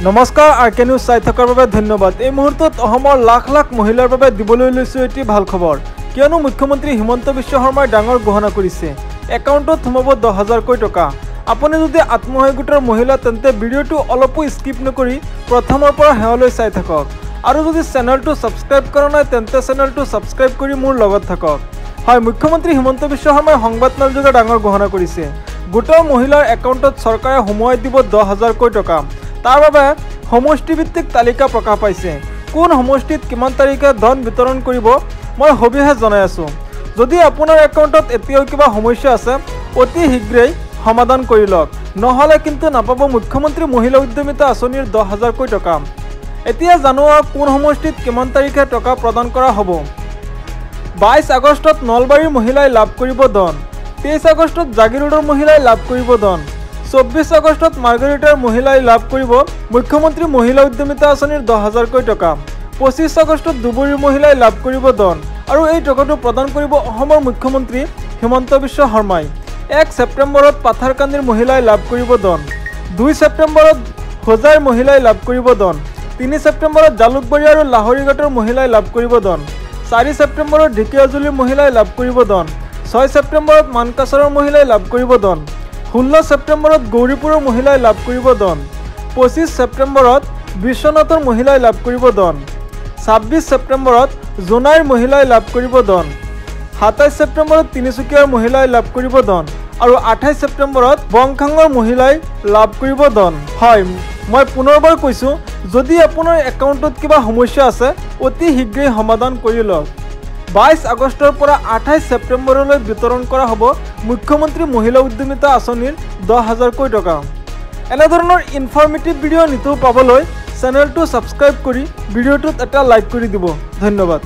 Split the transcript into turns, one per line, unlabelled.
নমস্কাৰ আৰকে নিউজ চাই থকাৰ বাবে ধন্যবাদ। এই মুহূৰ্তত অসমৰ লাখ লাখ মহিলাৰ বাবে দিবলৈ লৈছোঁ এটি ভাল খবৰ, কিয়নো মুখ্যমন্ত্ৰী হিমন্ত বিশ্ব শৰ্মাই ডাঙৰ ঘোষণা কৰিছে। একাউণ্টত সোমাব 10,000কৈ টকা। আপুনি যদি আত্মসহায়ক গোটৰ মহিলা তেন্তে ভিডিঅ'টো অলপো স্কিপ নকৰি প্ৰথমৰ পৰা শেষলৈ চাই থাকক। আৰু যদি চেনেলটো ছাবস্ক্ৰাইব কৰা নাই তেন্তে চেনেলটো ছাবস্ক্ৰাইব কৰি মোৰ লগত থাকক। হয়, মুখ্যমন্ত্ৰী হিমন্ত বিশ্ব শৰ্মাই সংবাদমেলযোগে ডাঙৰ ঘোষণা কৰিছে। গোটৰ মহিলাৰ একাউণ্টত চৰকাৰে সোমোৱাই দিব 10,000কৈ টকা। তাৰ বাবে সমষ্টিভিত্তিক তালিকা প্ৰকাশ পাইছে। কোন সমষ্টিত কিমান তাৰিখে ধন বিতৰণ কৰিব মই সবিশেষ জনাই আছোঁ। যদি আপোনাৰ একাউণ্টত এতিয়াও কিবা সমস্যা আছে অতি শীঘ্ৰেই সমাধান কৰি লওক, নহ'লে কিন্তু নাপাব মুখ্যমন্ত্ৰী মহিলা উদ্যমিতা আঁচনিৰ 10,000কৈ টকা। এতিয়া জানোৱা কোন সমষ্টিত কিমান তাৰিখে টকা প্ৰদান কৰা হ'ব। 22 আগষ্টত নলবাৰীৰ মহিলাই লাভ কৰিব ধন। 23 আগষ্টত জাগিৰোডৰ মহিলাই লাভ কৰিব ধন। 24 আগষ্টত মাৰ্গাৰিটাৰ মহিলাই লাভ কৰিব মুখ্যমন্ত্ৰী মহিলা উদ্যমিতা আঁচনিৰ 10,000কৈ টকা। 25 আগষ্টত ধুবুৰীৰ মহিলাই লাভ কৰিব ধন আৰু এই টকাটো প্ৰদান কৰিব অসমৰ মুখ্যমন্ত্ৰী হিমন্ত বিশ্ব শৰ্মাই। 1 ছেপ্টেম্বৰত পাথাৰকান্দিৰ মহিলাই লাভ কৰিব ধন। 2 ছেপ্টেম্বৰত হোজাইৰ মহিলাই লাভ কৰিব ধন। 3 ছেপ্টেম্বৰত জালুকবাৰী আৰু লাহৰীঘাটৰ মহিলাই লাভ কৰিব ধন। 4 ছেপ্টেম্বৰত ঢেকিয়াজুলিৰ মহিলাই লাভ কৰিব ধন। 6 ছেপ্টেম্বৰত মানকাছাৰৰ মহিলাই লাভ কৰিব ধন। 16 ছেপ্টেম্বৰত গৌৰীপুৰৰ মহিলাই লাভ কৰিব ধন। 25 ছেপ্টেম্বৰত বিশ্বনাথৰ মহিলাই লাভ কৰিব ধন। 26 ছেপ্টেম্বৰত জোনাইৰ মহিলাই লাভ কৰিব ধন। 27 ছেপ্টেম্বৰত তিনিচুকীয়াৰ মহিলাই লাভ কৰিব ধন আৰু 28 ছেপ্টেম্বৰত বংখাঙৰ মহিলাই লাভ কৰিব ধন। হয়, মই পুনৰবাৰ কৈছোঁ, যদি আপোনাৰ একাউণ্টত কিবা সমস্যা আছে অতি শীঘ্ৰেই সমাধান কৰি লওক। 22 আগষ্টৰ পৰা 28 ছেপ্টেম্বৰলৈ বিতৰণ কৰা হ'ব মুখ্যমন্ত্ৰী মহিলা উদ্যমিতা আঁচনিৰ 10,000কৈ টকা। এনেধৰণৰ ইনফৰ্মেটিভ ভিডিঅ' নিতৌ পাবলৈ চেনেলটো ছাবস্ক্ৰাইব কৰি ভিডিঅ'টোত এটা লাইক কৰি দিব। ধন্যবাদ।